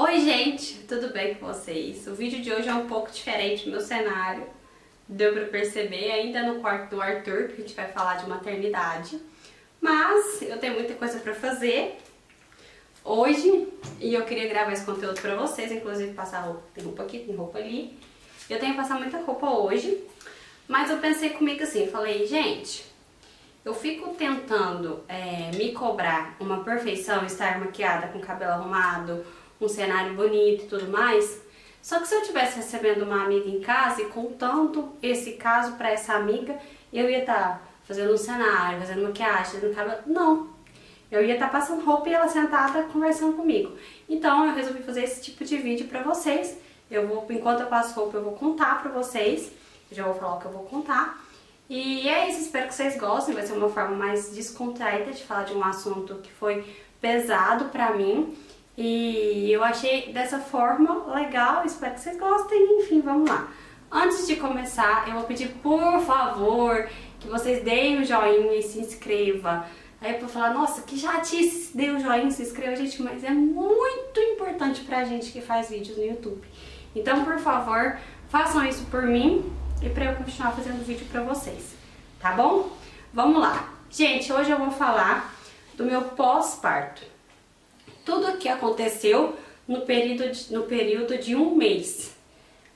Oi gente, tudo bem com vocês? O vídeo de hoje é um pouco diferente do meu cenário. Deu pra perceber, ainda no quarto do Arthur, porque a gente vai falar de maternidade. Mas eu tenho muita coisa pra fazer hoje e eu queria gravar esse conteúdo pra vocês, inclusive passar roupa. Tem roupa aqui, tem roupa ali. Eu tenho que passar muita roupa hoje, mas eu pensei comigo assim, falei, gente, eu fico tentando me cobrar uma perfeição, estar maquiada com cabelo arrumado, um cenário bonito e tudo mais. Só que se eu estivesse recebendo uma amiga em casa e contando esse caso pra essa amiga, eu ia estar fazendo um cenário, fazendo maquiagem, fazendo cabelo. Não. Eu ia estar passando roupa e ela sentada conversando comigo. Então eu resolvi fazer esse tipo de vídeo pra vocês. Enquanto eu passo roupa, eu vou contar pra vocês. Eu já vou falar o que eu vou contar. E é isso, espero que vocês gostem. Vai ser uma forma mais descontraída de falar de um assunto que foi pesado pra mim. E eu achei dessa forma legal, espero que vocês gostem, enfim, vamos lá. Antes de começar, eu vou pedir, por favor, que vocês deem o joinha e se inscreva. Aí eu vou falar, nossa, que chatice, dê o joinha e se inscreva, gente, mas é muito importante pra gente que faz vídeos no YouTube. Então, por favor, façam isso por mim e pra eu continuar fazendo vídeo pra vocês, tá bom? Vamos lá. Gente, hoje eu vou falar do meu pós-parto. Tudo o que aconteceu no período de um mês.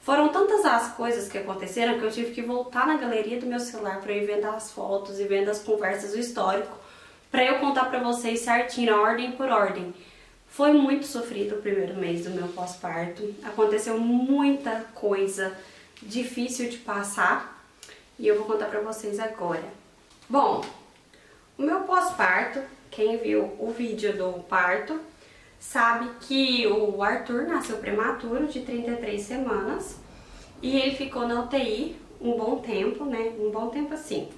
Foram tantas as coisas que aconteceram que eu tive que voltar na galeria do meu celular para eu ir vendo as fotos e vendo as conversas, o histórico, para eu contar para vocês certinho, ordem por ordem. Foi muito sofrido o primeiro mês do meu pós-parto. Aconteceu muita coisa difícil de passar e eu vou contar para vocês agora. Bom, o meu pós-parto, quem viu o vídeo do parto, sabe que o Arthur nasceu prematuro de 33 semanas e ele ficou na UTI um bom tempo, né? Um bom tempo assim.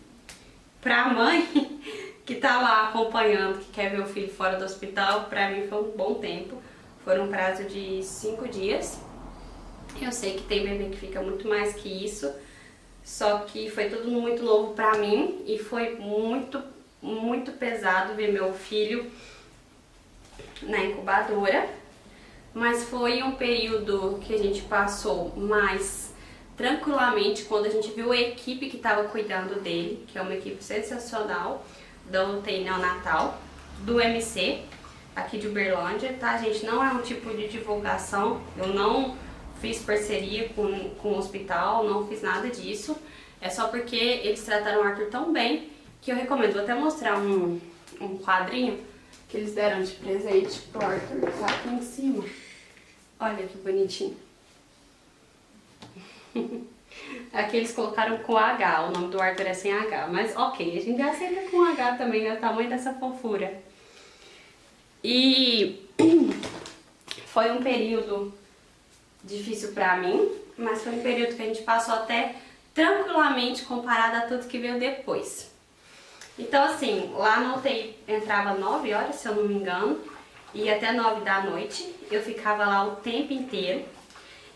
Pra mãe que tá lá acompanhando, que quer ver o filho fora do hospital, pra mim foi um bom tempo. Foi um prazo de 5 dias. Eu sei que tem bebê que fica muito mais que isso, só que foi tudo muito novo pra mim e foi muito pesado ver meu filho na incubadora, mas foi um período que a gente passou mais tranquilamente quando a gente viu a equipe que estava cuidando dele, que é uma equipe sensacional da UTI neonatal, do MC, aqui de Uberlândia, tá, gente? Não é um tipo de divulgação, eu não fiz parceria com o hospital, não fiz nada disso, é só porque eles trataram o Arthur tão bem que eu recomendo. Vou até mostrar um quadrinho que eles deram de presente pro Arthur, tá aqui em cima. Olha que bonitinho. Aqui eles colocaram com H, o nome do Arthur é sem H, mas ok, a gente aceita com H também, né, o tamanho dessa fofura. E foi um período difícil pra mim, mas foi um período que a gente passou até tranquilamente comparado a tudo que veio depois. Então assim, lá no UTI entrava 9 horas, se eu não me engano, e até 9 da noite, eu ficava lá o tempo inteiro.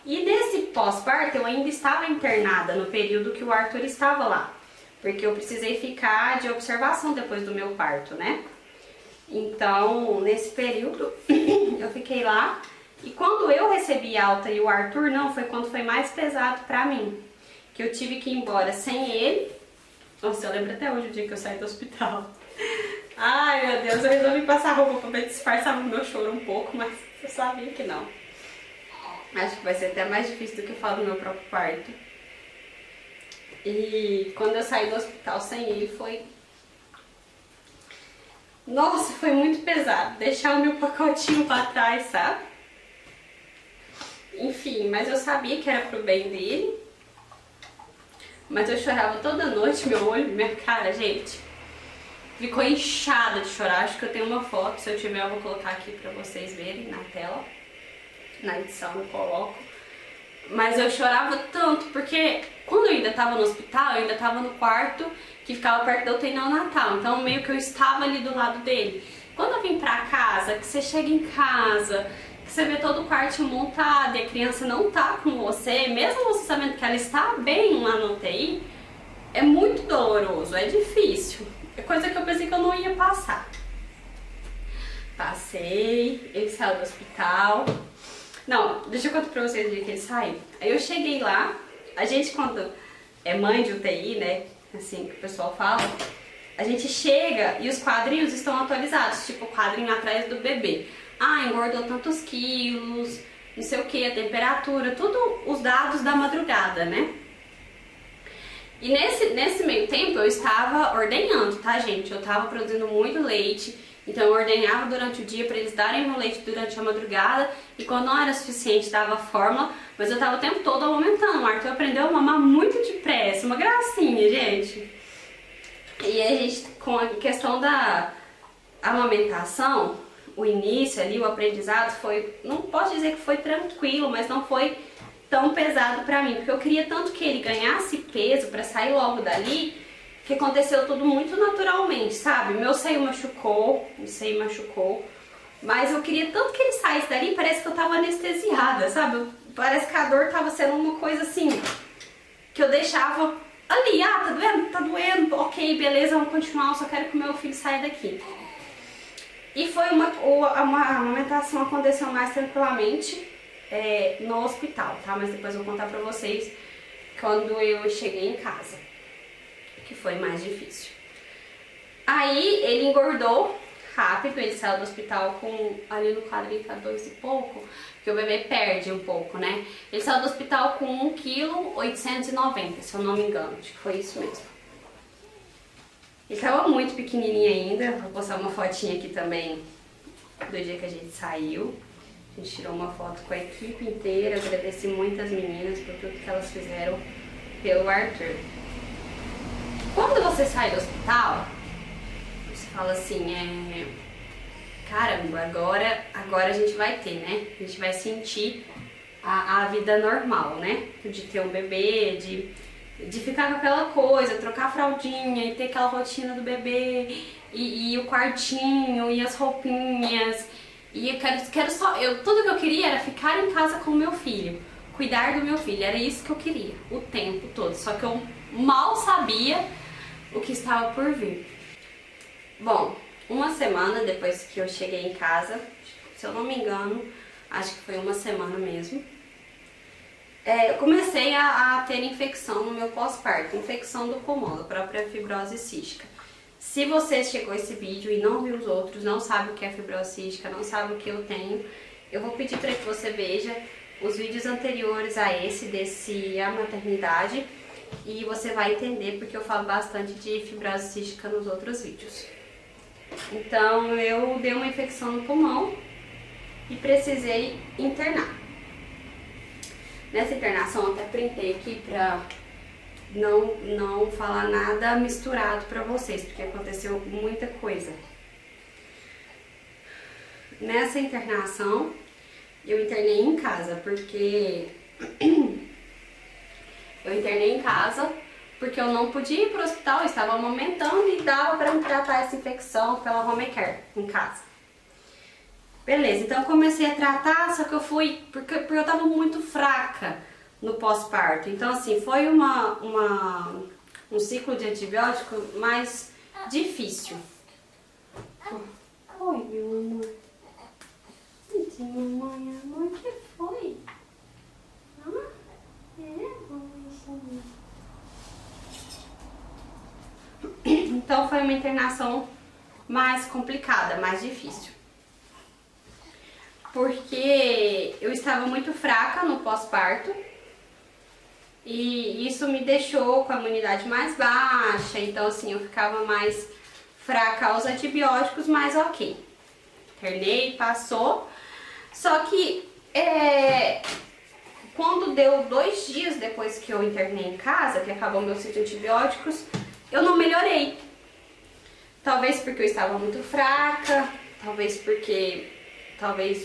E nesse pós-parto eu ainda estava internada no período que o Arthur estava lá, porque eu precisei ficar de observação depois do meu parto, né? Então, nesse período, eu fiquei lá, e quando eu recebi alta e o Arthur não, foi quando foi mais pesado pra mim, que eu tive que ir embora sem ele. Nossa, eu lembro até hoje o dia que eu saí do hospital. Ai, meu Deus, eu resolvi passar roupa pra disfarçar o meu choro um pouco, mas eu sabia que não. Acho que vai ser até mais difícil do que eu falo do meu próprio parto. E quando eu saí do hospital sem ele foi... Nossa, foi muito pesado. Deixar o meu pacotinho pra trás, sabe? Enfim, mas eu sabia que era pro bem dele. Mas eu chorava toda noite, meu olho, minha cara, gente, ficou inchada de chorar. Acho que eu tenho uma foto, se eu tiver eu vou colocar aqui pra vocês verem na tela. Na edição eu coloco. Mas eu chorava tanto, porque quando eu ainda tava no hospital, eu ainda tava no quarto que ficava perto da UTI neonatal. Então meio que eu estava ali do lado dele. Quando eu vim pra casa, que você chega em casa, que você vê todo o quarto montado e a criança não tá com você, mesmo você sabendo que ela está bem lá no UTI, é muito doloroso, é difícil. É coisa que eu pensei que eu não ia passar. Passei, ele saiu do hospital, Não, deixa eu contar pra vocês o dia que ele saiu. Aí eu cheguei lá, a gente quando é mãe de UTI, né, assim que o pessoal fala, a gente chega e os quadrinhos estão atualizados, tipo o quadrinho atrás do bebê. Ah, engordou tantos quilos, não sei o que, a temperatura, tudo os dados da madrugada, né? E nesse meio tempo eu estava ordenhando, tá, gente? Eu estava produzindo muito leite, então eu ordenhava durante o dia para eles darem meu leite durante a madrugada e quando não era suficiente dava fórmula, mas eu estava o tempo todo amamentando. O Arthur aprendeu a mamar muito depressa, uma gracinha, gente. E a gente, com a questão da amamentação, o início ali, o aprendizado foi, não posso dizer que foi tranquilo, mas não foi tão pesado pra mim, porque eu queria tanto que ele ganhasse peso pra sair logo dali, que aconteceu tudo muito naturalmente, sabe? Meu seio machucou, mas eu queria tanto que ele saísse dali, parece que eu tava anestesiada, sabe? Parece que a dor tava sendo uma coisa assim, que eu deixava ali, ah, tá doendo? Tá doendo, ok, beleza, vamos continuar, eu só quero que o meu filho saia daqui. E foi uma amamentação aconteceu mais tranquilamente no hospital, tá? Mas depois eu vou contar pra vocês quando eu cheguei em casa, que foi mais difícil. Aí ele engordou rápido, ele saiu do hospital com, ali no quadrinho tá 2 e pouco, porque o bebê perde um pouco, né? Ele saiu do hospital com 1,890 kg, se eu não me engano, acho que foi isso mesmo. Ele tava muito pequenininho ainda, vou postar uma fotinha aqui também do dia que a gente saiu. A gente tirou uma foto com a equipe inteira, agradeci muito as meninas por tudo que elas fizeram pelo Arthur. Quando você sai do hospital, você fala assim, caramba, agora a gente vai ter, né? A gente vai sentir a vida normal, né? De ter um bebê, de ficar com aquela coisa, trocar a fraldinha e ter aquela rotina do bebê, e o quartinho, e as roupinhas. E eu quero só, tudo que eu queria era ficar em casa com o meu filho, cuidar do meu filho, era isso que eu queria, o tempo todo. Só que eu mal sabia o que estava por vir. Bom, uma semana depois que eu cheguei em casa, se eu não me engano, acho que foi uma semana mesmo, eu comecei a ter infecção no meu pós-parto, infecção do pulmão, a própria fibrose cística. Se você chegou a esse vídeo e não viu os outros, não sabe o que é fibrose cística, não sabe o que eu tenho, eu vou pedir para que você veja os vídeos anteriores a desse a maternidade, e você vai entender porque eu falo bastante de fibrose cística nos outros vídeos. Então eu dei uma infecção no pulmão e precisei internar. Nessa internação eu até printei aqui pra não falar nada misturado pra vocês, porque aconteceu muita coisa. Nessa internação eu internei em casa, porque eu não podia ir pro hospital, eu estava amamentando e dava pra me tratar essa infecção pela home care em casa. Beleza, então eu comecei a tratar, só que eu fui, porque eu tava muito fraca no pós-parto. Então assim, foi um ciclo de antibiótico mais difícil. Oi, meu amor. Oi, mamãe, amor, o que foi? Então foi uma internação mais complicada, mais difícil. Porque eu estava muito fraca no pós-parto e isso me deixou com a imunidade mais baixa, então assim, eu ficava mais fraca aos antibióticos, mas ok. Internei, passou, só que quando deu 2 dias depois que eu internei em casa, que acabou meu ciclo de antibióticos, eu não melhorei. Talvez porque eu estava muito fraca, talvez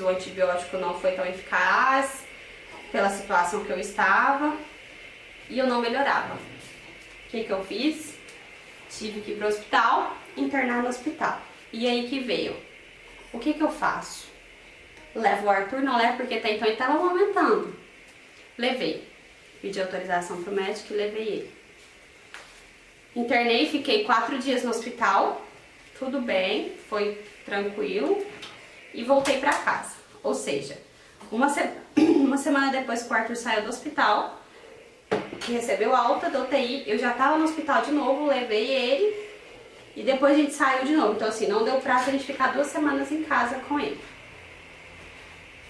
o antibiótico não foi tão eficaz pela situação que eu estava e eu não melhorava. O que eu fiz? Tive que ir para o hospital, internar no hospital. E aí que veio. O que eu faço? Levo o Arthur? Não levo porque até então ele estava amamentando. Levei. Pedi autorização para o médico e levei ele. Internei, fiquei 4 dias no hospital. Tudo bem, foi tranquilo. E voltei pra casa. Ou seja, Uma semana depois que o Arthur saiu do hospital, que recebeu alta da UTI, eu já tava no hospital de novo, levei ele e depois a gente saiu de novo. Então assim, não deu prazo a gente ficar 2 semanas em casa com ele.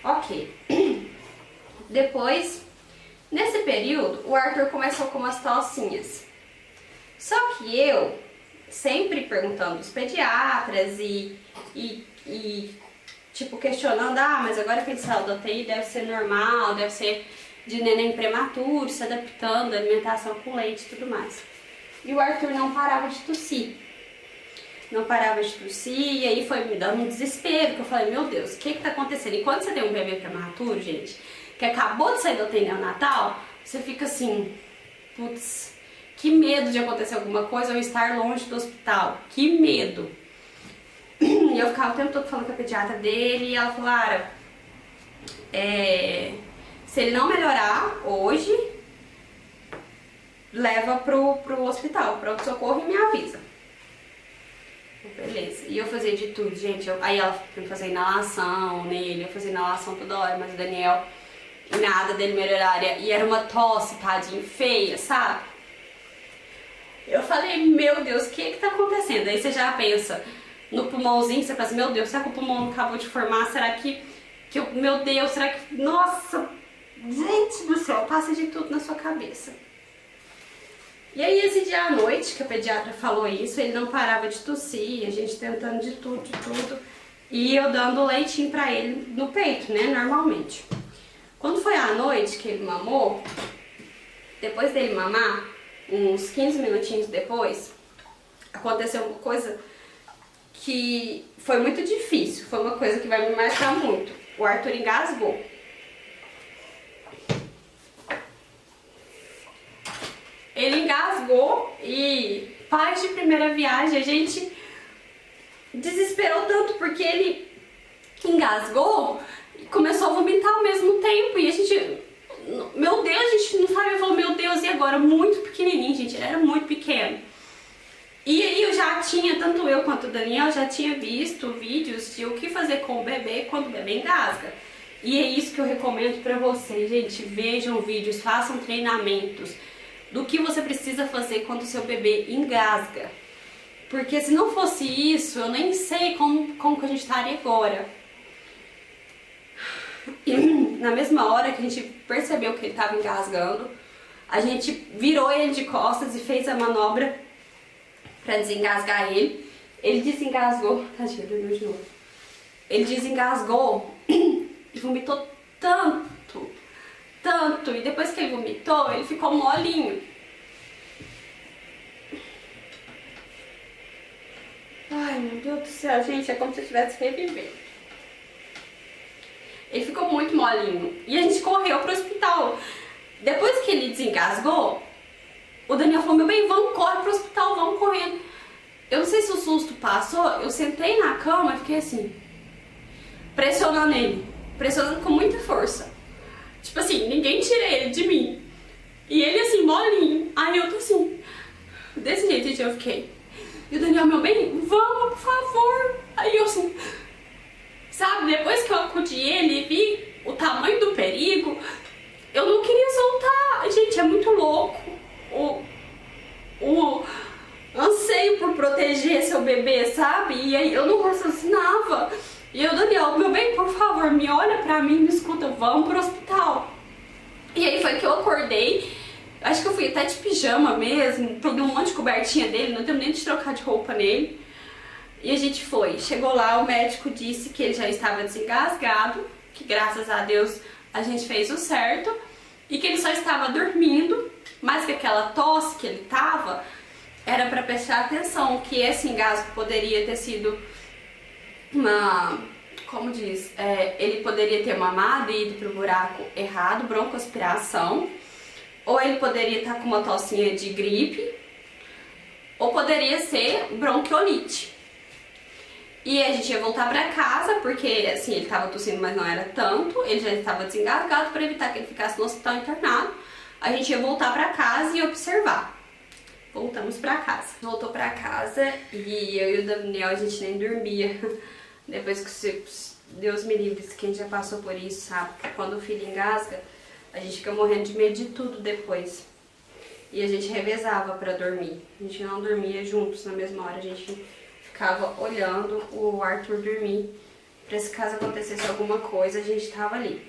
Ok. Depois, nesse período, o Arthur começou com umas tossinhas. Só que eu, sempre perguntando os pediatras e tipo, questionando, mas agora que ele saiu da UTI deve ser normal, deve ser de neném prematuro, se adaptando, alimentação com leite e tudo mais. E o Arthur não parava de tossir. Não parava de tossir, e aí foi me dando um desespero, que eu falei, meu Deus, o que tá acontecendo? E quando você tem um bebê prematuro, gente, que acabou de sair da UTI neonatal, você fica assim, putz, que medo de acontecer alguma coisa ou estar longe do hospital, que medo. E eu ficava o tempo todo falando com a pediatra dele, e ela falou, Lara, se ele não melhorar hoje, leva pro hospital, pronto-socorro e me avisa. Beleza. E eu fazia de tudo, gente. Aí ela foi fazer inalação nele, eu fazia inalação toda hora, mas o Daniel, nada dele melhorar. E era uma tosse, tadinho, feia, sabe? Eu falei, meu Deus, o que tá acontecendo? Aí você já pensa no pulmãozinho, você pensa, meu Deus, será que o pulmão acabou de formar? Será que meu Deus, será que... Nossa, gente do céu, passa de tudo na sua cabeça. E aí esse dia à noite, que a pediatra falou isso, ele não parava de tossir, a gente tentando de tudo, e eu dando leitinho pra ele no peito, né, normalmente. Quando foi à noite que ele mamou, depois dele mamar, uns 15 minutinhos depois, aconteceu uma coisa que foi muito difícil, foi uma coisa que vai me marcar muito. O Arthur engasgou. Ele engasgou e, pais de primeira viagem, a gente desesperou tanto porque ele engasgou e começou a vomitar ao mesmo tempo. E a gente, meu Deus, a gente não sabia, falou, meu Deus, e agora? Muito pequenininho, gente, ele era muito pequeno. E aí eu já tinha, tanto eu quanto o Daniel, já tinha visto vídeos de o que fazer com o bebê quando o bebê engasga. E é isso que eu recomendo pra vocês, gente, vejam vídeos, façam treinamentos do que você precisa fazer quando o seu bebê engasga. Porque se não fosse isso, eu nem sei como que a gente estaria agora. E na mesma hora que a gente percebeu que ele estava engasgando, a gente virou ele de costas e fez a manobra para desengasgar ele. Ele desengasgou, tadinho, dormiu de novo. Ele desengasgou e vomitou tanto, e depois que ele vomitou, ele ficou molinho. Ai, meu Deus do céu, gente, é como se eu estivesse revivendo. Ele ficou muito molinho e a gente correu pro hospital. Depois que ele desengasgou, o Daniel falou, meu bem, vamos, corre pro hospital, vamos correndo. Eu não sei se o susto passou, eu sentei na cama e fiquei assim, pressionando ele, pressionando com muita força. Tipo assim, ninguém tira ele de mim. E ele assim, molinho. Aí eu tô assim, desse jeito, gente, eu fiquei. E o Daniel, meu bem, vamos, por favor. Aí eu assim, sabe, depois que eu acudi ele e vi o tamanho do perigo, eu não queria soltar. Gente, é muito louco o anseio por proteger seu bebê, sabe? E aí eu não raciocinava. E eu, Daniel, meu bem, por favor, me olha pra mim, me escuta, vamos pro hospital. E aí foi que eu acordei, acho que eu fui até de pijama mesmo, peguei um monte de cobertinha dele, não deu nem de trocar de roupa nele. E a gente foi, chegou lá, o médico disse que ele já estava desengasgado, que graças a Deus a gente fez o certo, e que ele só estava dormindo, mas que aquela tosse que ele tava era para prestar atenção, que esse engasgo poderia ter sido como diz, ele poderia ter mamado e ido pro buraco errado, broncoaspiração, ou ele poderia estar com uma tossinha de gripe, ou poderia ser bronquiolite. E a gente ia voltar pra casa, porque assim, ele tava tossindo, mas não era tanto, ele já estava desengasgado, para evitar que ele ficasse no hospital internado. A gente ia voltar pra casa e observar. Voltamos pra casa. Voltou pra casa e eu e o Daniel, a gente nem dormia. Depois que Deus me livre, quem já passou por isso sabe que quando o filho engasga, a gente fica morrendo de medo de tudo depois. E a gente revezava pra dormir. A gente não dormia juntos na mesma hora, a gente ficava olhando o Arthur dormir. Pra se caso acontecesse alguma coisa, a gente tava ali.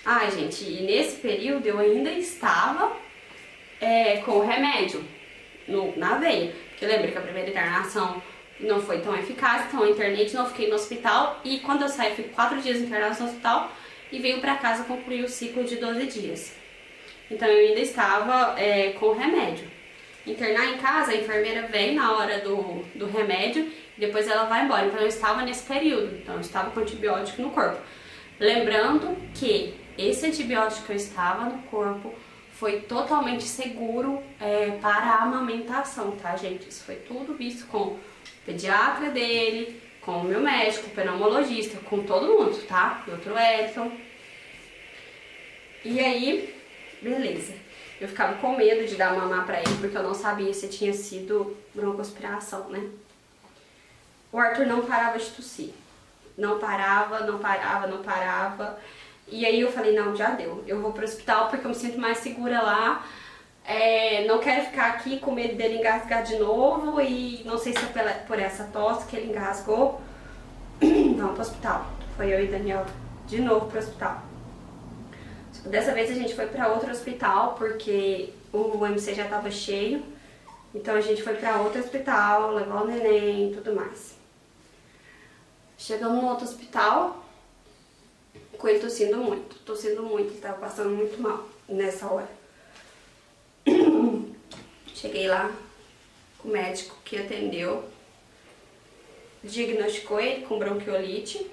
Ai, gente, e nesse período eu ainda estava com o remédio na veia. Porque lembra que a primeira internação não foi tão eficaz, então eu internei, não fiquei no hospital. E quando eu saí, fiquei 4 dias internados no hospital e veio pra casa concluir o ciclo de 12 dias. Então eu ainda estava com o remédio. Internar em casa, a enfermeira vem na hora do remédio e depois ela vai embora. Então eu estava nesse período, então eu estava com antibiótico no corpo. Lembrando que esse antibiótico que eu estava no corpo foi totalmente seguro para a amamentação, tá, gente? Isso foi tudo visto com o pediatra dele, com o meu médico, o pneumologista, com todo mundo, tá? Dr. Edson. E aí, beleza. Eu ficava com medo de dar mamar pra ele, porque eu não sabia se tinha sido broncoaspiração, né? O Arthur não parava de tossir. Não parava, não parava, não parava. E aí eu falei, não, já deu. Eu vou pro hospital porque eu me sinto mais segura lá. Não quero ficar aqui com medo dele engasgar de novo. E não sei se é por essa tosse que ele engasgou. Vamos pro hospital. Foi eu e Daniel de novo pro hospital. Dessa vez a gente foi pra outro hospital porque o MC já tava cheio. Então a gente foi pra outro hospital, levou o neném e tudo mais. Chegamos no outro hospital, com ele tossindo muito, ele tava passando muito mal nessa hora. Cheguei lá, o médico que atendeu diagnosticou ele com bronquiolite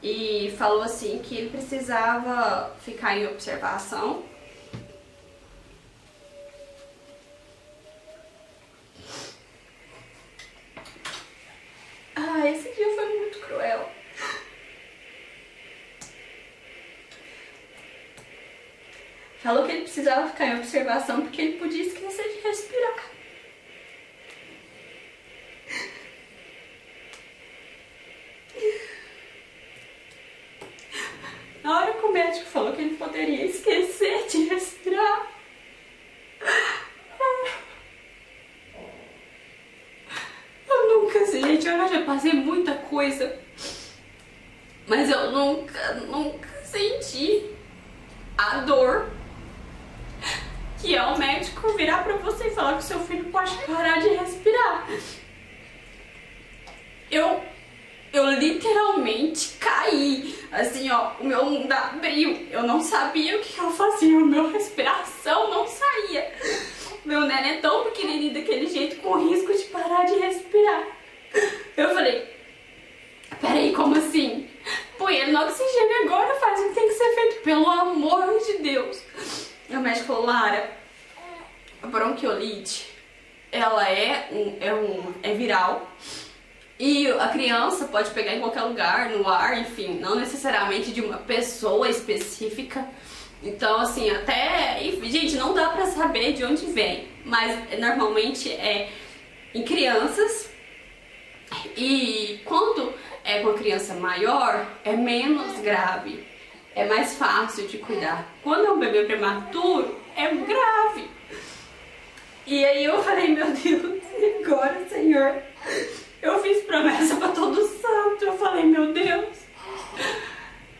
e falou assim que ele precisava ficar em observação. Esse dia foi muito cruel. Falou que ele precisava ficar em observação porque ele podia esquecer de respirar. Na hora que o médico falou que ele poderia esquecer de respirar, gente, eu já passei muita coisa, mas eu nunca senti a dor que é o médico virar pra você e falar que o seu filho pode parar de respirar. Eu literalmente caí, assim, ó, o meu mundo abriu, eu não sabia o que eu fazia, a minha respiração não saía. Meu neném é tão pequenininho daquele jeito, com risco de parar de respirar. Eu falei, peraí, como assim? Põe ele no oxigênio agora, faz o que tem que ser feito, pelo amor de Deus. E o médico falou, Lara, a bronquiolite, ela é viral. E a criança pode pegar em qualquer lugar, no ar, enfim, não necessariamente de uma pessoa específica. Então, assim, gente, não dá pra saber de onde vem, mas normalmente é em crianças. E quando é com a criança maior, é menos grave, é mais fácil de cuidar. Quando é um bebê prematuro, é grave. E aí eu falei, meu Deus, e agora, Senhor? Eu fiz promessa pra todo santo, eu falei, meu Deus,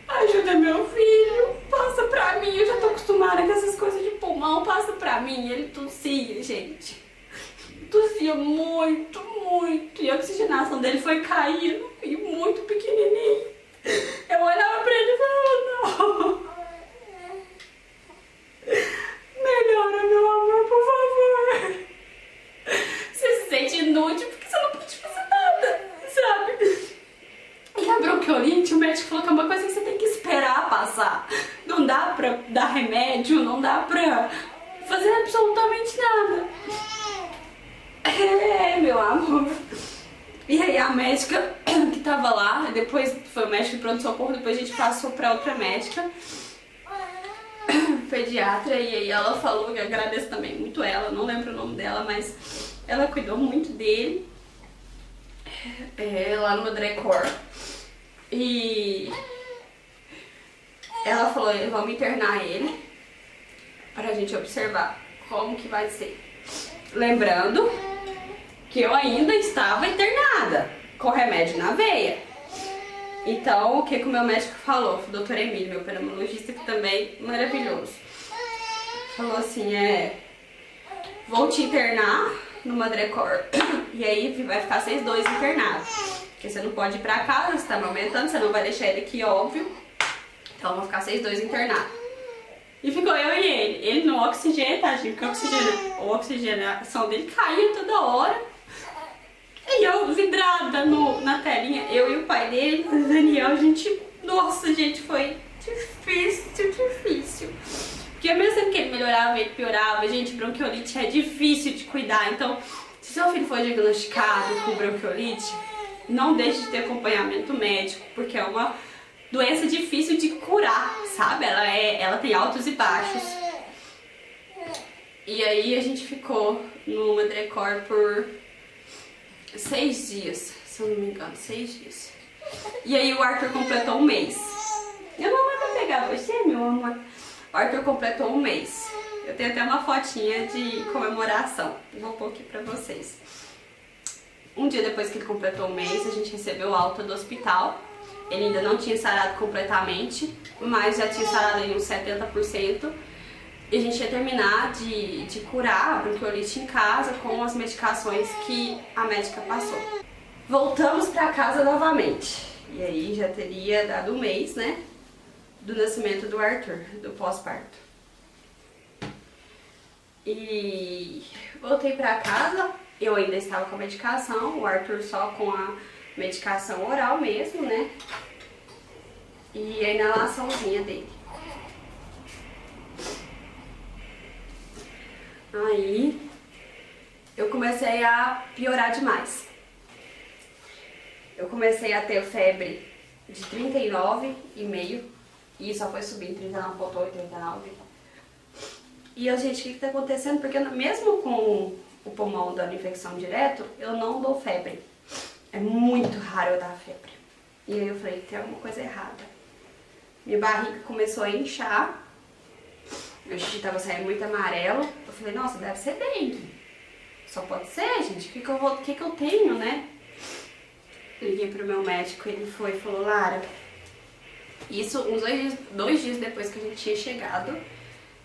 ajuda meu filho, passa pra mim, eu já tô acostumada com essas coisas de pulmão, passa pra mim. Ele tossia, gente. Tossia muito, muito. E a oxigenação dele foi caindo e muito pequenininho. Eu olhava pra ele e falava, não. Melhora, meu amor, por favor. Você se sente inútil porque você não pode fazer nada, sabe? E a bronquiolite, o médico falou que é uma coisa que você tem que esperar passar. Não dá pra dar remédio, não dá pra fazer absolutamente nada. Meu amor. E aí a médica que tava lá, depois foi o médico de pronto-socorro, depois a gente passou pra outra médica, pediatra, e aí ela falou, que eu agradeço também muito ela, não lembro o nome dela, mas ela cuidou muito dele, lá no Madrecor. E ela falou, vamos internar ele pra gente observar como que vai ser. Lembrando que eu ainda estava internada, com remédio na veia. Então, o que o meu médico falou? O doutor Emílio, meu pneumologista, que também é maravilhoso. Falou assim, vou te internar no Madrecor, e aí vai ficar vocês dois internados. Porque você não pode ir pra casa, você tá amamentando, você não vai deixar ele aqui, óbvio. Então, vão ficar vocês dois internados. E ficou eu e ele. Ele no oxigênio, tadinho, porque a oxigenação dele caía toda hora. E eu vidrada na telinha, eu e o pai dele, o Daniel, nossa, gente, foi difícil. Porque ao mesmo tempo que ele melhorava, ele piorava, gente, bronquiolite é difícil de cuidar. Então, se seu filho for diagnosticado com bronquiolite, não deixe de ter acompanhamento médico, porque é uma doença difícil de curar, sabe? Ela tem altos e baixos. E aí a gente ficou no Madrecor por 6 dias, se eu não me engano, 6 dias. E aí o Arthur completou um mês. Eu não vou pra pegar você, meu amor. O Arthur completou um mês. Eu tenho até uma fotinha de comemoração. Vou pôr aqui pra vocês. Um dia depois que ele completou um mês, a gente recebeu alta do hospital. Ele ainda não tinha sarado completamente, mas já tinha sarado em uns 70%. E a gente ia terminar de curar a bronquiolite em casa com as medicações que a médica passou. Voltamos pra casa novamente. E aí já teria dado um mês, né? Do nascimento do Arthur, do pós-parto. E voltei pra casa. Eu ainda estava com a medicação, o Arthur só com a medicação oral mesmo, né? E a inalaçãozinha dele. Aí eu comecei a piorar demais. Eu comecei a ter febre de 39,5 e só foi subir em 39,8, 39. E eu, gente, o que tá acontecendo? Porque mesmo com o pulmão dando infecção direto, eu não dou febre. É muito raro eu dar febre. E aí eu falei, tem alguma coisa errada. Minha barriga começou a inchar. Meu xixi tava saindo muito amarelo. Eu falei, nossa, deve ser dengue. Só pode ser, gente. O que eu tenho, né? Liguei pro meu médico, ele foi e falou, Lara, isso uns 2 dias depois que a gente tinha chegado,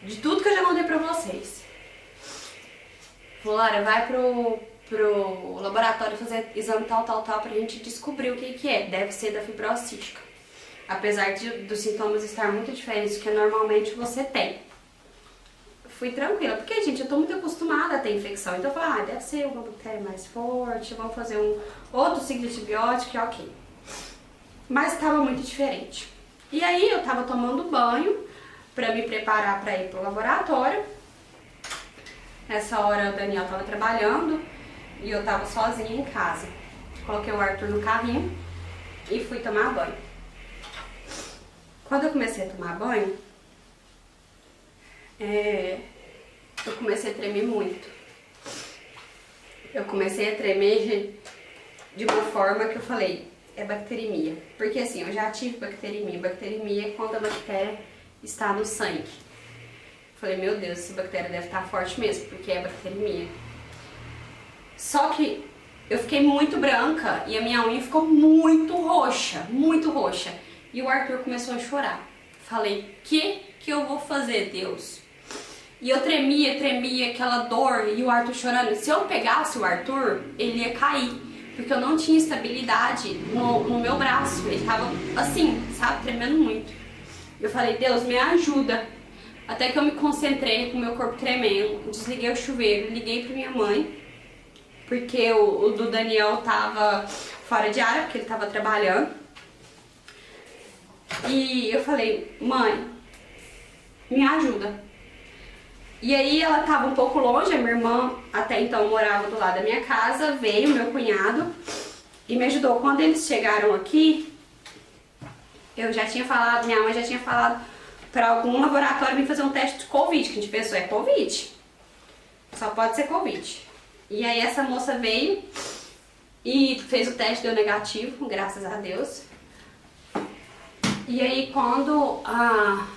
de tudo que eu já contei pra vocês. Falou, Lara, vai pro laboratório fazer exame tal, pra gente descobrir o que é. Deve ser da fibrose cística. Apesar dos sintomas estar muito diferentes do que normalmente você tem. Fui tranquila, porque, gente, eu tô muito acostumada a ter infecção. Então eu falei, deve ser uma bactéria mais forte, vamos fazer um outro ciclo de antibiótico, ok. Mas estava muito diferente. E aí eu tava tomando banho pra me preparar pra ir pro laboratório. Nessa hora o Daniel tava trabalhando e eu tava sozinha em casa. Coloquei o Arthur no carrinho e fui tomar banho. Quando eu comecei a tomar banho, eu comecei a tremer muito. Eu comecei a tremer de uma forma que eu falei, é bacteremia. Porque assim, eu já tive bacteremia. Bacteremia é quando a bactéria está no sangue. Eu falei, meu Deus, essa bactéria deve estar forte mesmo, porque é bacteremia. Só que eu fiquei muito branca e a minha unha ficou muito roxa, muito roxa. E o Arthur começou a chorar. Falei, que eu vou fazer, Deus? E eu tremia, aquela dor, e o Arthur chorando. Se eu pegasse o Arthur, ele ia cair, porque eu não tinha estabilidade no meu braço. Ele tava assim, sabe, tremendo muito. Eu falei, Deus, me ajuda. Até que eu me concentrei com o meu corpo tremendo, desliguei o chuveiro, liguei pra minha mãe, porque o do Daniel tava fora de área, porque ele tava trabalhando. E eu falei, mãe, me ajuda. E aí ela tava um pouco longe, a minha irmã até então morava do lado da minha casa, veio meu cunhado e me ajudou. Quando eles chegaram aqui, eu já tinha falado, minha mãe já tinha falado para algum laboratório vir fazer um teste de Covid, que a gente pensou, é Covid. Só pode ser Covid. E aí essa moça veio e fez o teste, deu negativo, graças a Deus. E aí quando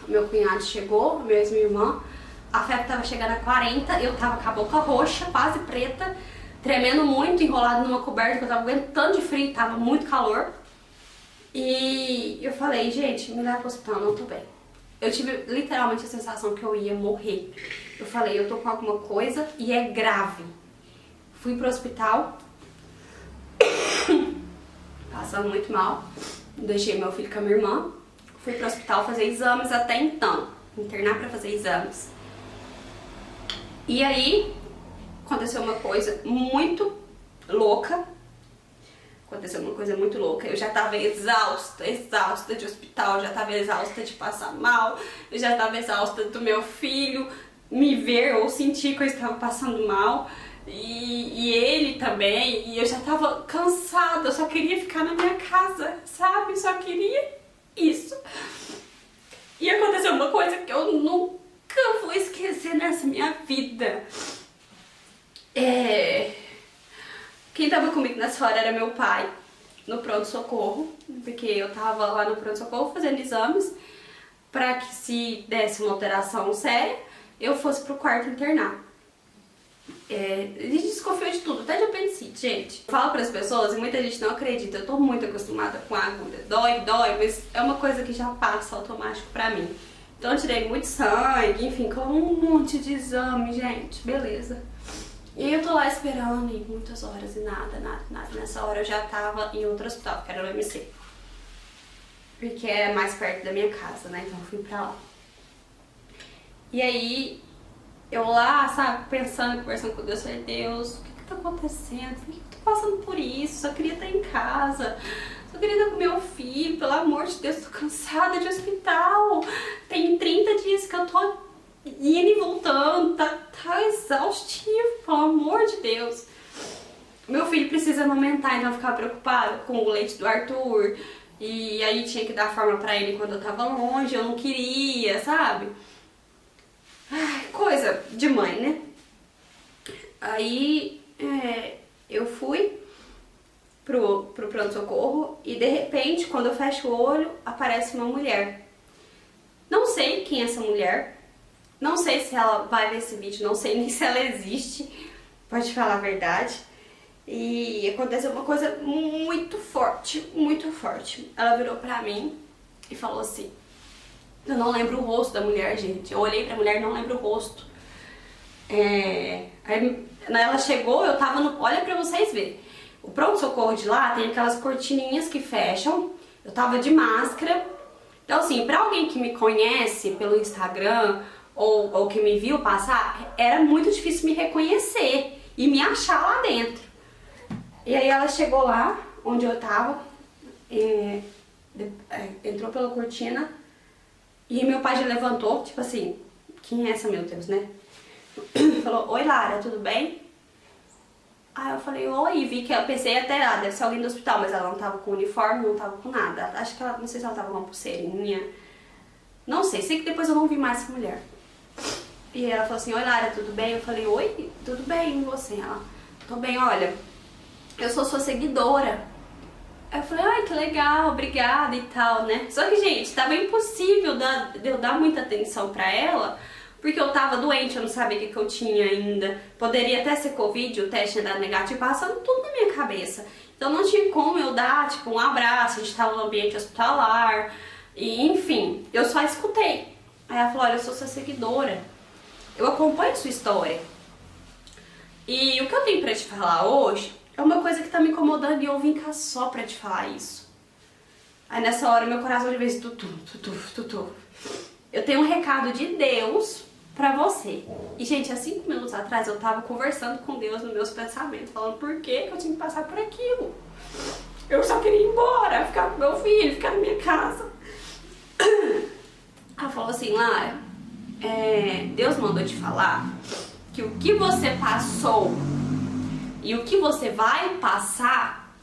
meu cunhado chegou, meu ex-minha irmã, a febre tava chegando a 40, eu tava com a boca roxa, quase preta, tremendo muito, enrolado numa coberta, que eu tava aguentando de frio, tava muito calor. E eu falei, gente, me leva pro hospital, não tô bem. Eu tive literalmente a sensação que eu ia morrer. Eu falei, eu tô com alguma coisa e é grave. Fui pro hospital, passando muito mal, deixei meu filho com a minha irmã. Fui pro hospital fazer exames até então, internar pra fazer exames. E aí, aconteceu uma coisa muito louca. Eu já tava exausta de hospital, eu já tava exausta de passar mal, eu já tava exausta do meu filho me ver ou sentir que eu estava passando mal. E ele também, e eu já tava cansada, eu só queria ficar na minha casa, sabe? Só queria isso. E aconteceu uma coisa que eu nunca vou esquecer nessa minha vida. Quem tava comigo nessa hora era meu pai, no pronto-socorro, porque eu tava lá no pronto-socorro fazendo exames, pra que se desse uma alteração séria, eu fosse pro quarto internar. A gente desconfiou de tudo, até de apendicite, gente. Eu falo pras pessoas e muita gente não acredita, eu tô muito acostumada com a agulha. Dói, mas é uma coisa que já passa automático pra mim. Então eu tirei muito sangue, enfim, com um monte de exame, gente, beleza. E eu tô lá esperando em muitas horas e nada. Nessa hora eu já tava em outro hospital, que era o MC. Porque é mais perto da minha casa, né, então eu fui pra lá. E aí, eu lá, sabe, pensando, conversando com Deus, falei, Deus, o que tá acontecendo? Por que eu tô passando por isso? Só queria estar em casa, só queria estar com meu filho, pelo amor de Deus, tô cansada de hospital. Tem 30 dias que eu tô indo e voltando, tá exaustivo, pelo amor de Deus. Meu filho precisa amamentar, então eu ficava preocupada com o leite do Arthur, e aí tinha que dar forma pra ele quando eu tava longe, eu não queria, sabe? Ai, coisa de mãe, né? Aí eu fui pro pronto-socorro e de repente, quando eu fecho o olho, aparece uma mulher. Não sei quem é essa mulher, não sei se ela vai ver esse vídeo, não sei nem se ela existe, pode falar a verdade. E aconteceu uma coisa muito forte, muito forte. Ela virou pra mim e falou assim, eu não lembro o rosto da mulher, gente. Eu olhei pra mulher e não lembro o rosto. Aí ela chegou, eu tava no... Olha pra vocês verem. O pronto-socorro de lá tem aquelas cortininhas que fecham. Eu tava de máscara. Então assim, pra alguém que me conhece pelo Instagram ou que me viu passar, era muito difícil me reconhecer e me achar lá dentro. E aí ela chegou lá, onde eu tava, entrou pela cortina. E meu pai já levantou, tipo assim, quem é essa, meu Deus, né? Falou, oi Lara, tudo bem? Aí eu falei, oi, vi que eu pensei até, deve ser alguém do hospital, mas ela não tava com uniforme, não tava com nada. Acho que ela, não sei se ela tava com uma pulseirinha, não sei que depois eu não vi mais essa mulher. E ela falou assim, oi Lara, tudo bem? Eu falei, oi, tudo bem, e você? Ela, tô bem, olha, eu sou sua seguidora. Aí eu falei, ai, que legal, obrigada e tal, né? Só que, gente, tava impossível de eu dar muita atenção pra ela, porque eu tava doente, eu não sabia o que eu tinha ainda. Poderia até ser Covid, o teste tinha dado negativo, passando tudo na minha cabeça. Então não tinha como eu dar, tipo, um abraço, a gente tava no ambiente hospitalar, e enfim, eu só escutei. Aí ela falou, olha, eu sou sua seguidora, eu acompanho sua história. E o que eu tenho pra te falar hoje é uma coisa que tá me incomodando e eu vim cá só pra te falar isso. Aí nessa hora meu coração de vez tutu. Eu tenho um recado de Deus pra você. E gente, há 5 minutos atrás eu tava conversando com Deus nos meus pensamentos, falando por que eu tinha que passar por aquilo. Eu só queria ir embora, ficar com meu filho, ficar na minha casa. Ela falou assim, Lara, Deus mandou te falar que o que você passou e o que você vai passar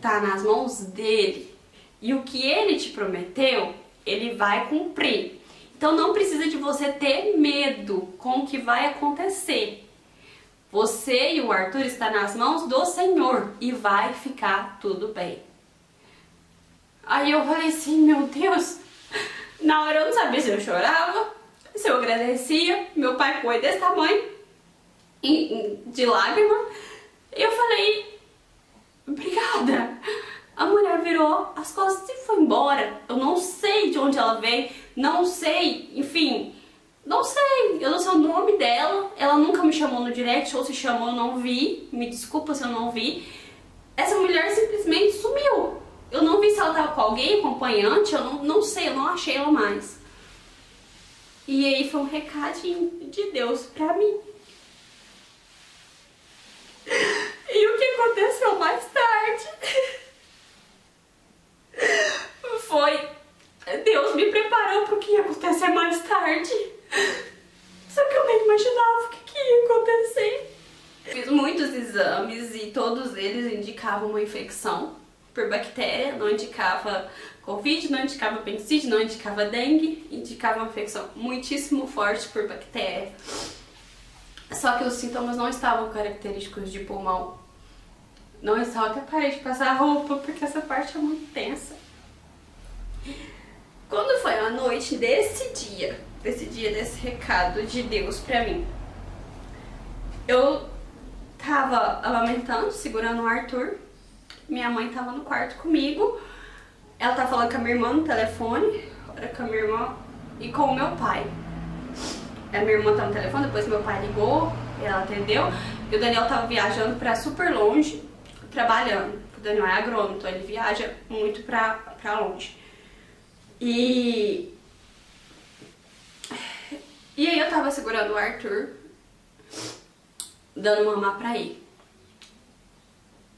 tá nas mãos dele. E o que ele te prometeu, ele vai cumprir. Então não precisa de você ter medo com o que vai acontecer. Você e o Arthur estão nas mãos do Senhor e vai ficar tudo bem. Aí eu falei assim, meu Deus. Na hora eu não sabia se eu chorava, se eu agradecia. Meu pai foi desse tamanho, de lágrima. Eu falei, obrigada. A mulher virou as costas e foi embora. Eu não sei de onde ela veio, não sei, enfim, não sei. Eu não sei o nome dela. Ela nunca me chamou no direct, ou se chamou eu não vi. Me desculpa se eu não vi. Essa mulher simplesmente sumiu. Eu não vi se ela tava com alguém, acompanhante, eu não sei, eu não achei ela mais. E aí foi um recadinho de Deus pra mim. E o que aconteceu mais tarde foi Deus me preparou pro que ia acontecer mais tarde. Só que eu nem imaginava o que ia acontecer. Fiz muitos exames e todos eles indicavam uma infecção por bactéria, não indicava Covid, não indicava apendicite, não indicava dengue, indicava uma infecção muitíssimo forte por bactéria. Só que os sintomas não estavam característicos de pulmão. Não estavam, até parei de passar a roupa porque essa parte é muito tensa. Quando foi a noite desse recado de Deus pra mim, eu tava amamentando, segurando o Arthur. Minha mãe tava no quarto comigo. Ela tava falando com a minha irmã no telefone. Era com a minha irmã e com o meu pai. A minha irmã tava no telefone, depois meu pai ligou, ela atendeu. E o Daniel tava viajando pra super longe, trabalhando. O Daniel é agrônomo, então ele viaja muito pra longe. E aí eu tava segurando o Arthur, dando mamar pra ele.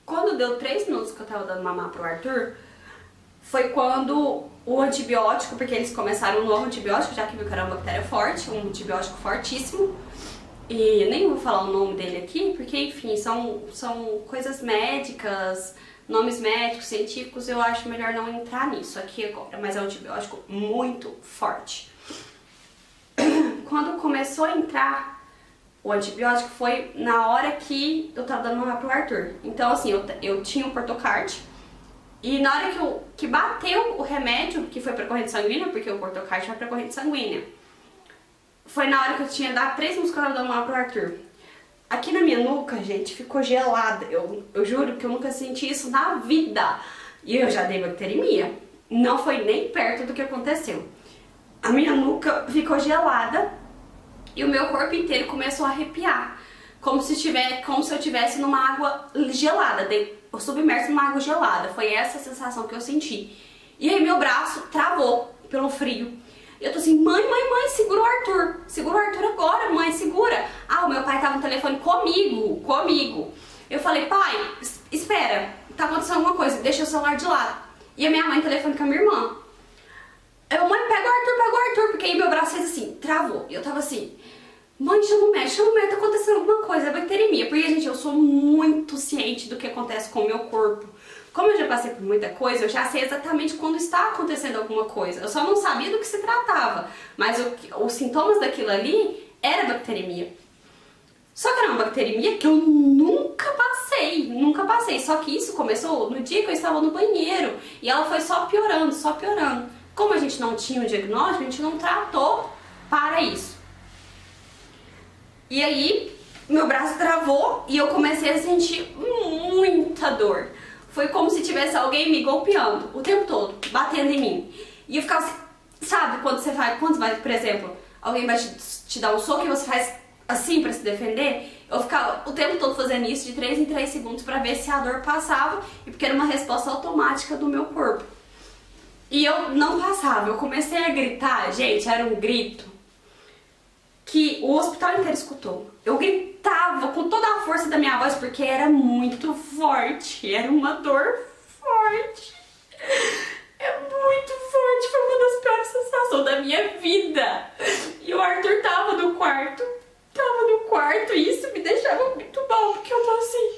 Quando deu 3 minutos que eu tava dando mamar pro Arthur, foi quando o antibiótico, porque eles começaram um novo antibiótico, já que viu que era uma bactéria forte, um antibiótico fortíssimo. E eu nem vou falar o nome dele aqui, porque enfim, são coisas médicas, nomes médicos, científicos, eu acho melhor não entrar nisso aqui agora, mas é um antibiótico muito forte. Quando começou a entrar o antibiótico foi na hora que eu tava dando mamar pro Arthur. Então assim, eu tinha o Portocard e na hora que bateu o remédio, que foi pra corrente sanguínea, porque o Portocard vai pra corrente sanguínea, foi na hora que eu tinha dado 3 minutos que eu tava dando mamar pro Arthur. Aqui na minha nuca, gente, ficou gelada. Eu juro que eu nunca senti isso na vida. E eu já dei bacteremia. Não foi nem perto do que aconteceu. A minha nuca ficou gelada e o meu corpo inteiro começou a arrepiar. Como se eu estivesse numa água gelada, submerso numa água gelada. Foi essa a sensação que eu senti. E aí meu braço travou pelo frio. Eu tô assim, mãe, segura o Arthur. Segura o Arthur agora, mãe, segura. Ah, o meu pai tava no telefone comigo. Eu falei, pai, espera, tá acontecendo alguma coisa, deixa o celular de lado. E a minha mãe no telefone com a minha irmã. Eu, mãe, pega o Arthur, porque aí meu braço fez assim, travou. E eu tava assim, mãe, chama o médico, tá acontecendo alguma coisa, é bacteremia. Porque, gente, eu sou muito ciente do que acontece com o meu corpo. Como eu já passei por muita coisa, eu já sei exatamente quando está acontecendo alguma coisa. Eu só não sabia do que se tratava, mas os sintomas daquilo ali era bacteremia. Só que era uma bacteremia que eu nunca passei. Só que isso começou no dia que eu estava no banheiro e ela foi só piorando. Como a gente não tinha um diagnóstico, a gente não tratou para isso. E aí, meu braço travou e eu comecei a sentir muita dor. Foi como se tivesse alguém me golpeando o tempo todo, batendo em mim. E eu ficava assim, sabe, quando vai, por exemplo, alguém vai te dar um soco e você faz assim pra se defender? Eu ficava o tempo todo fazendo isso de 3 em 3 segundos pra ver se a dor passava, e porque era uma resposta automática do meu corpo. E eu não passava, eu comecei a gritar, gente, era um grito que o hospital inteiro escutou. Eu gritava com toda a força da minha voz porque era muito forte, era uma dor forte. É muito forte, foi uma das piores sensações da minha vida. E o Arthur tava no quarto e isso me deixava muito mal, porque eu tô assim,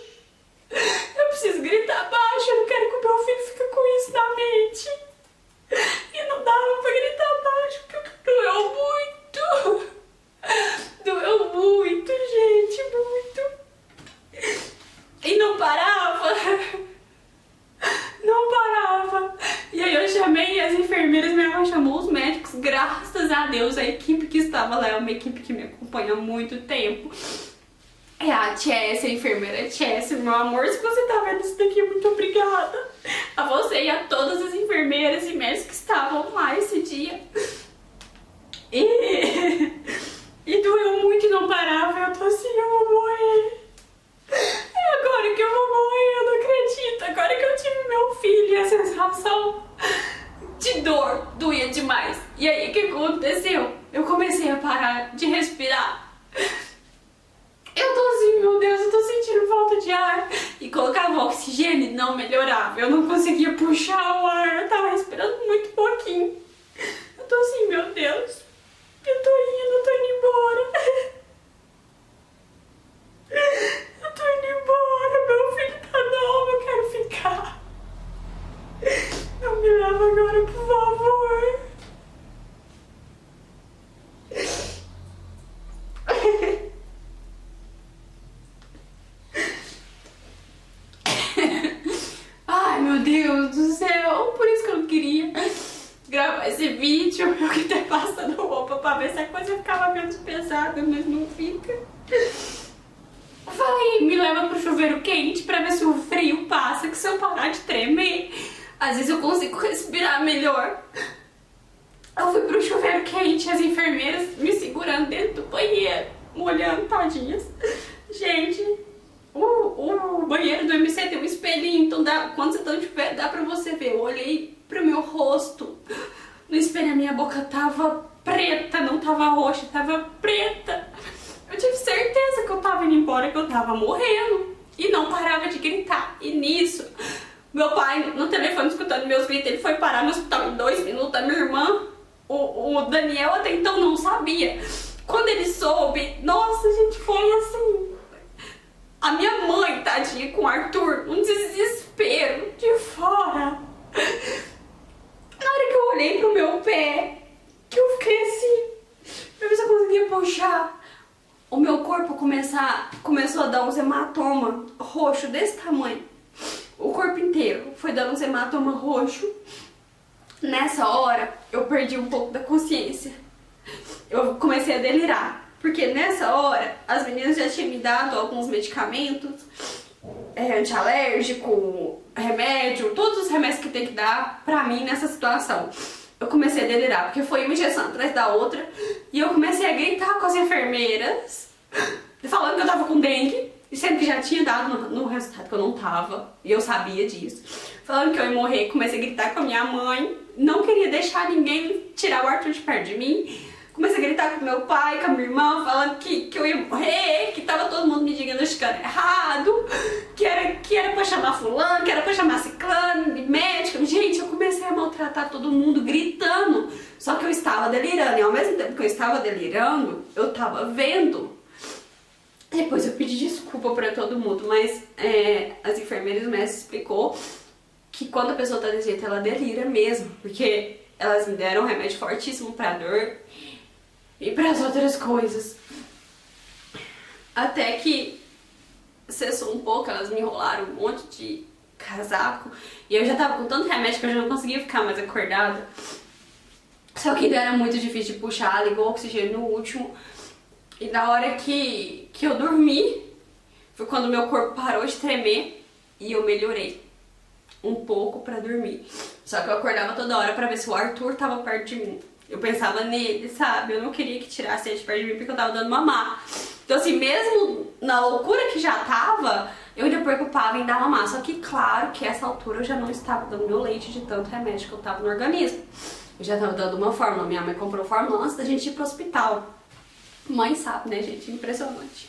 eu preciso gritar baixo, eu não quero que o meu filho fique com isso na mente. E não dava pra gritar baixo, porque doeu muito. Doeu muito, gente, muito. E não parava. E aí eu Deus, a equipe que estava lá é uma equipe que me acompanha há muito tempo. É a Chess, a enfermeira Chess, meu amor, se você tá vendo isso daqui, muito obrigada. A você e a todas as enfermeiras e médicos que estavam lá esse dia. E doeu muito e não parava, eu tô assim, eu vou morrer. É agora que eu vou morrer, eu não acredito. Agora que eu tive meu filho e a sensação de dor doía demais. E aí, o que aconteceu? Eu comecei a parar de respirar. Eu tô assim, meu Deus, eu tô sentindo falta de ar. E colocava oxigênio e não melhorava. Eu não conseguia puxar o ar, eu tava respirando muito pouquinho. Eu tô assim, meu Deus, eu tô indo embora. Eu tô indo embora, meu filho tá novo, eu quero ficar. Não me leva agora, por favor. Ai, meu Deus do céu, por isso que eu não queria gravar esse vídeo. Eu que tô passando roupa pra ver se a coisa ficava menos pesada, mas não fica. Eu falei, me leva pro chuveiro quente pra ver se o frio passa, que se eu parar de tremer, às vezes eu consigo respirar melhor. Eu fui pro chuveiro quente, as enfermeiras me segurando dentro do banheiro, molhando, tadinhas. Gente, o banheiro do MC tem um espelhinho, então quando você tá de pé, dá pra você ver. Eu olhei pro meu rosto, no espelho a minha boca tava preta, não tava roxa, tava preta. Eu tive certeza que eu tava indo embora, que eu tava morrendo. E não parava de gritar. E nisso, meu pai, no telefone, escutando meus gritos, ele foi parar no hospital em 2 minutos. A minha irmã, o Daniel, até então não sabia. Quando ele soube, nossa, gente, foi assim. A minha mãe, tadinha, com o Arthur, um desespero de fora. Na hora que eu olhei pro meu pé, que eu fiquei assim, pra ver se eu conseguia puxar. O meu corpo começou a dar uns hematomas roxo desse tamanho. O corpo inteiro foi dando uns hematomas roxo. Nessa hora, eu perdi um pouco da consciência. Eu comecei a delirar. Porque nessa hora, as meninas já tinham me dado alguns medicamentos, antialérgico, remédio, todos os remédios que tem que dar pra mim nessa situação. Eu comecei a delirar, porque foi uma injeção atrás da outra, e eu comecei a gritar com as enfermeiras, falando que eu tava com dengue, e sempre que já tinha dado no resultado que eu não tava, e eu sabia disso. Falando que eu ia morrer, comecei a gritar com a minha mãe, não queria deixar ninguém tirar o Arthur de perto de mim. Comecei a gritar com meu pai, com a minha irmã, falando que eu ia morrer, que tava todo mundo me diagnosticando errado, que era pra chamar fulano, que era pra chamar ciclano, médico. Gente, eu comecei a maltratar todo mundo, gritando. Só que eu estava delirando, e ao mesmo tempo que eu estava delirando, eu tava vendo. Depois eu pedi desculpa pra todo mundo, mas as enfermeiras e o médico explicou que quando a pessoa tá desse jeito, ela delira mesmo, porque elas me deram um remédio fortíssimo pra dor e para as outras coisas. Até que cessou um pouco, elas me enrolaram um monte de casaco e eu já tava com tanto remédio que eu já não conseguia ficar mais acordada. Só que ainda era muito difícil de puxar, ligou o oxigênio no último. E na hora que eu dormi, foi quando meu corpo parou de tremer e eu melhorei um pouco pra dormir. Só que eu acordava toda hora pra ver se o Arthur tava perto de mim. Eu pensava nele, sabe? Eu não queria que tirasse ele de perto de mim porque eu tava dando mamar. Então assim, mesmo na loucura que já tava, eu ainda preocupava em dar mamar. Só que claro que essa altura eu já não estava dando meu leite de tanto remédio que eu tava no organismo. Eu já tava dando uma fórmula. Minha mãe comprou fórmula antes da gente ir pro hospital. Mãe sabe, né, gente? Impressionante.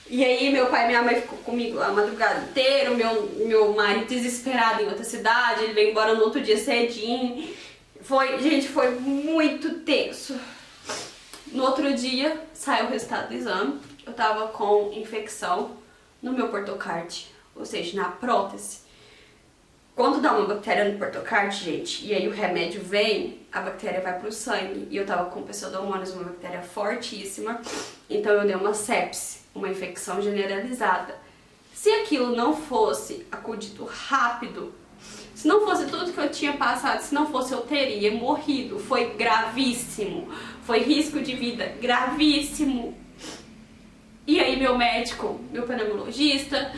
E aí meu pai e minha mãe ficou comigo a madrugada inteira. Meu marido desesperado em outra cidade. Ele veio embora no outro dia cedinho. Gente, foi muito tenso. No outro dia, saiu o resultado do exame. Eu tava com infecção no meu portocárdio, ou seja, na prótese. Quando dá uma bactéria no portocárdio, gente, e aí o remédio vem, a bactéria vai pro sangue. E eu tava com Pseudomonas, uma bactéria fortíssima. Então eu dei uma sepse, uma infecção generalizada. Se aquilo não fosse acudido rápido, Se não fosse tudo que eu tinha passado, se não fosse eu teria morrido. Foi gravíssimo. Foi risco de vida gravíssimo. E aí meu médico, meu pneumologista,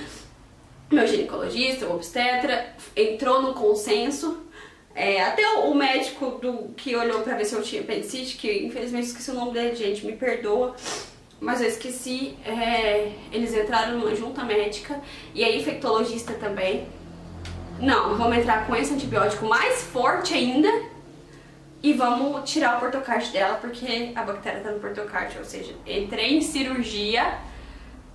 meu ginecologista, o obstetra, entrou no consenso. Até o médico que olhou pra ver se eu tinha apendicite, que infelizmente esqueci o nome dele, gente, me perdoa, mas eu esqueci. Eles entraram numa junta médica e a infectologista também. Não, vamos entrar com esse antibiótico mais forte ainda e vamos tirar o portocard dela, porque a bactéria tá no portocard, ou seja, entrei em cirurgia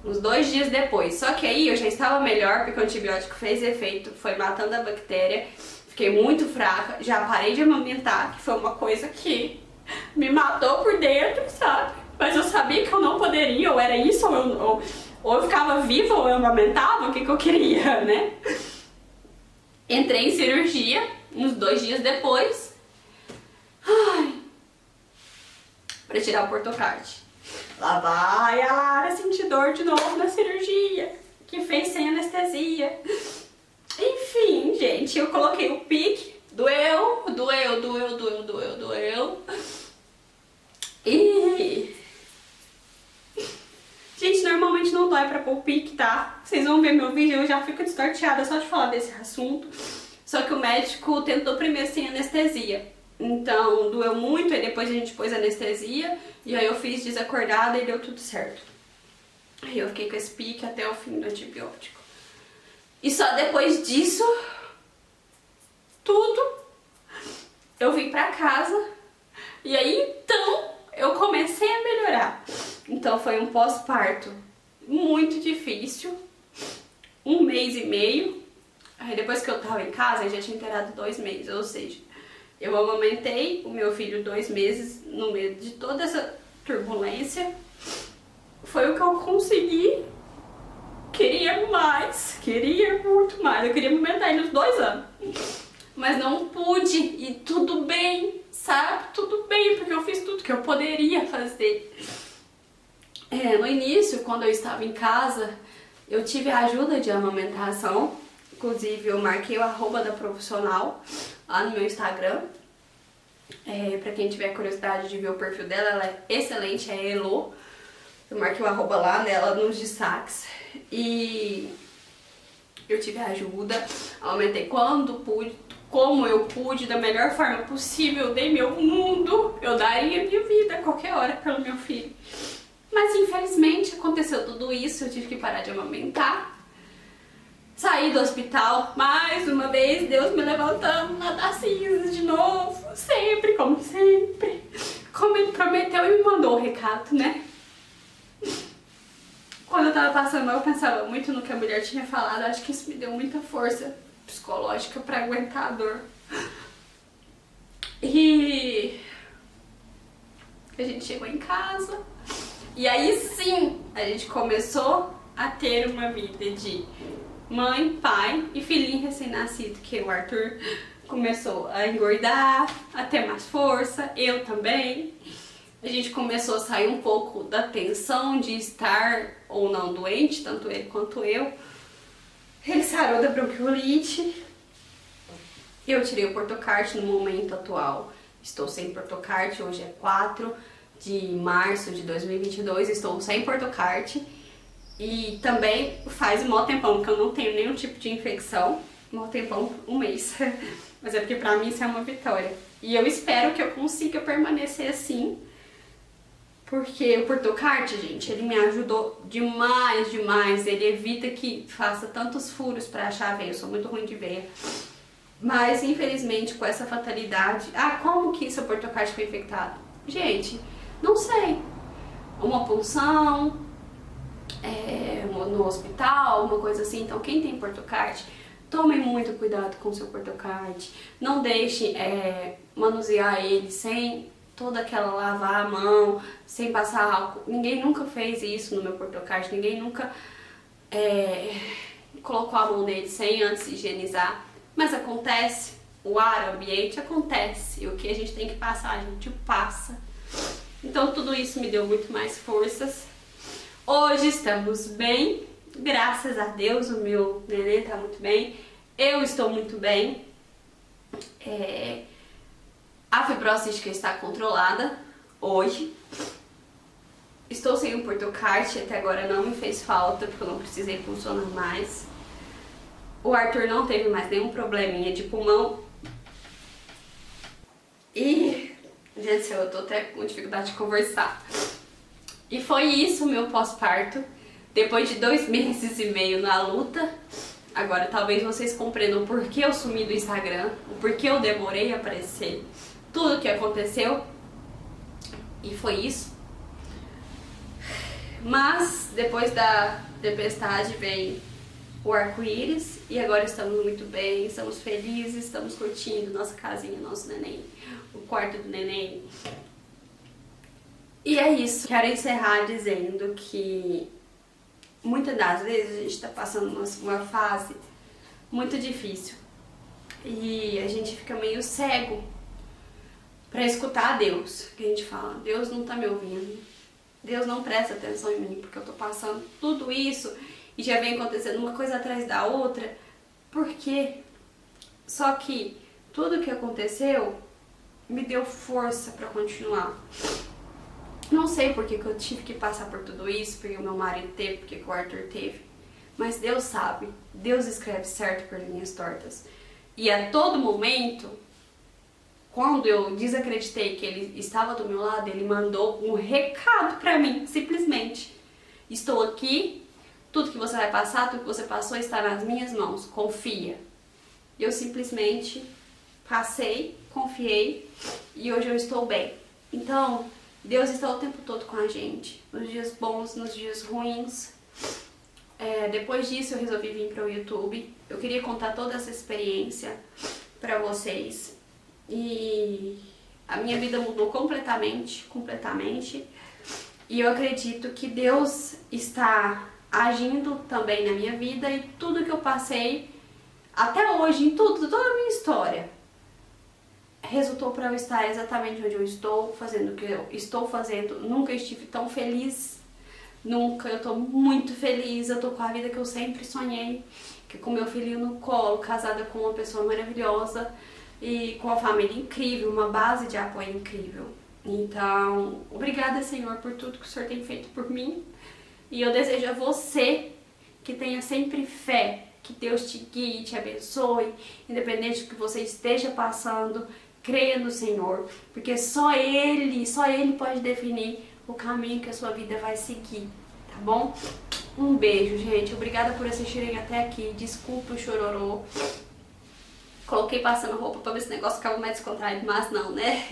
uns 2 dias depois. Só que aí eu já estava melhor, porque o antibiótico fez efeito, foi matando a bactéria, fiquei muito fraca, já parei de amamentar, que foi uma coisa que me matou por dentro, sabe? Mas eu sabia que eu não poderia, ou era isso, ou eu ficava viva, ou eu amamentava, o que eu queria, né? Entrei em cirurgia, uns 2 dias depois, pra tirar o portocard. Lá vai a Lara sentir dor de novo na cirurgia, que fez sem anestesia. Enfim, gente, eu coloquei o pique, doeu. E... gente, normalmente não dói pra pôr o pique, tá? Vocês vão ver meu vídeo, eu já fico desnorteada só de falar desse assunto. Só que o médico tentou primeiro sem anestesia. Então, doeu muito, aí depois a gente pôs anestesia. E aí eu fiz desacordada e deu tudo certo. Aí eu fiquei com esse pique até o fim do antibiótico. E só depois disso, tudo, eu vim pra casa. E aí, então, eu comecei a melhorar. Então foi um pós-parto muito difícil, 1 mês e meio. Aí depois que eu tava em casa, eu já tinha inteirado 2 meses, ou seja, eu amamentei o meu filho 2 meses no meio de toda essa turbulência. Foi o que eu consegui. Queria mais, queria muito mais, eu queria amamentar ele nos 2 anos. Mas não pude, e tudo bem, sabe? Tudo bem, porque eu fiz tudo que eu poderia fazer. No início, quando eu estava em casa, eu tive a ajuda de amamentação. Inclusive, eu marquei o @ da profissional lá no meu Instagram. Pra quem tiver curiosidade de ver o perfil dela, ela é excelente, é a Elo. Eu marquei o @ lá nela nos destaques. E eu tive a ajuda, aumentei quando pude, como eu pude, da melhor forma possível, dei meu mundo. Eu daria minha vida a qualquer hora pelo meu filho. Mas infelizmente aconteceu tudo isso, eu tive que parar de amamentar. Saí do hospital, mais uma vez, Deus me levantando lá das cinzas de novo, sempre, como sempre. Como ele prometeu e me mandou o recado, né? Quando eu tava passando mal, eu pensava muito no que a mulher tinha falado, acho que isso me deu muita força psicológica pra aguentar a dor. E a gente chegou em casa, e aí sim, a gente começou a ter uma vida de mãe, pai e filhinho recém-nascido, que o Arthur começou a engordar, a ter mais força, eu também. A gente começou a sair um pouco da tensão de estar ou não doente, tanto ele quanto eu. Ele sarou da bronquiolite. Eu tirei o portocard no momento atual. Estou sem portocard, hoje é 4 de março de 2022, estou sem portocard. E também faz um maior tempão que eu não tenho nenhum tipo de infecção. Maior tempão, 1 mês. Mas é porque pra mim isso é uma vitória. E eu espero que eu consiga permanecer assim. Porque o portocard, gente, ele me ajudou demais, demais. Ele evita que faça tantos furos pra achar a veia. Eu sou muito ruim de veia. Mas, infelizmente, com essa fatalidade... como que seu portocard foi infectado? Gente, não sei. Uma punção, no hospital, uma coisa assim. Então, quem tem portocard, tomem muito cuidado com o seu portocard. Não deixe manusear ele sem toda aquela lavar a mão, sem passar álcool. Ninguém nunca fez isso no meu portocard. Ninguém nunca colocou a mão nele sem antes higienizar. Mas acontece, o ar, o ambiente, acontece. E o que a gente tem que passar, a gente passa. Então tudo isso me deu muito mais forças. Hoje estamos bem, graças a Deus, o meu neném tá muito bem. Eu estou muito bem. A fibrose cística está controlada hoje. Estou sem o Portocard, até agora não me fez falta, porque eu não precisei funcionar mais. O Arthur não teve mais nenhum probleminha de pulmão. E, gente do céu, eu tô até com dificuldade de conversar. E foi isso, meu pós-parto. Depois de 2 meses e meio na luta. Agora, talvez vocês compreendam o porquê eu sumi do Instagram, o porquê eu demorei a aparecer, tudo o que aconteceu. E foi isso. Mas, depois da tempestade, veio o arco-íris. E agora estamos muito bem, estamos felizes, estamos curtindo nossa casinha, nosso neném, o quarto do neném. E é isso. Quero encerrar dizendo que muitas das vezes a gente tá passando uma fase muito difícil. E a gente fica meio cego pra escutar a Deus. Que a gente fala, Deus não tá me ouvindo. Deus não presta atenção em mim, porque eu tô passando tudo isso e já vem acontecendo uma coisa atrás da outra. Por quê? Só que tudo que aconteceu me deu força pra continuar. Não sei por que eu tive que passar por tudo isso, porque o meu marido teve, porque o Arthur teve. Mas Deus sabe, Deus escreve certo por linhas tortas. E a todo momento, quando eu desacreditei que ele estava do meu lado, ele mandou um recado pra mim, simplesmente. Estou aqui, tudo que você vai passar, tudo que você passou está nas minhas mãos, confia. Eu simplesmente passei, confiei e hoje eu estou bem. Então, Deus está o tempo todo com a gente, nos dias bons, nos dias ruins. Depois disso eu resolvi vir para o YouTube. Eu queria contar toda essa experiência para vocês. E a minha vida mudou completamente. E eu acredito que Deus está agindo também na minha vida e tudo que eu passei até hoje, em tudo, toda a minha história, resultou para eu estar exatamente onde eu estou, fazendo o que eu estou fazendo. Nunca estive tão feliz, nunca. Eu tô muito feliz, eu tô com a vida que eu sempre sonhei, que com meu filhinho no colo, casada com uma pessoa maravilhosa e com uma família incrível, uma base de apoio incrível. Então, obrigada, Senhor, por tudo que o Senhor tem feito por mim. E eu desejo a você que tenha sempre fé, que Deus te guie, te abençoe, independente do que você esteja passando. Creia no Senhor, porque só Ele pode definir o caminho que a sua vida vai seguir, tá bom? Um beijo, gente. Obrigada por assistirem até aqui. Desculpa o chororô. Coloquei passando roupa pra ver se o negócio ficava mais descontraído, mas não, né?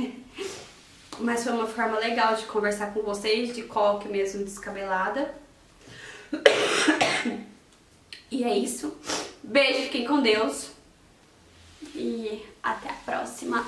Mas foi uma forma legal de conversar com vocês, de coque mesmo, descabelada. E é isso. Beijo, fiquem com Deus. E até a próxima.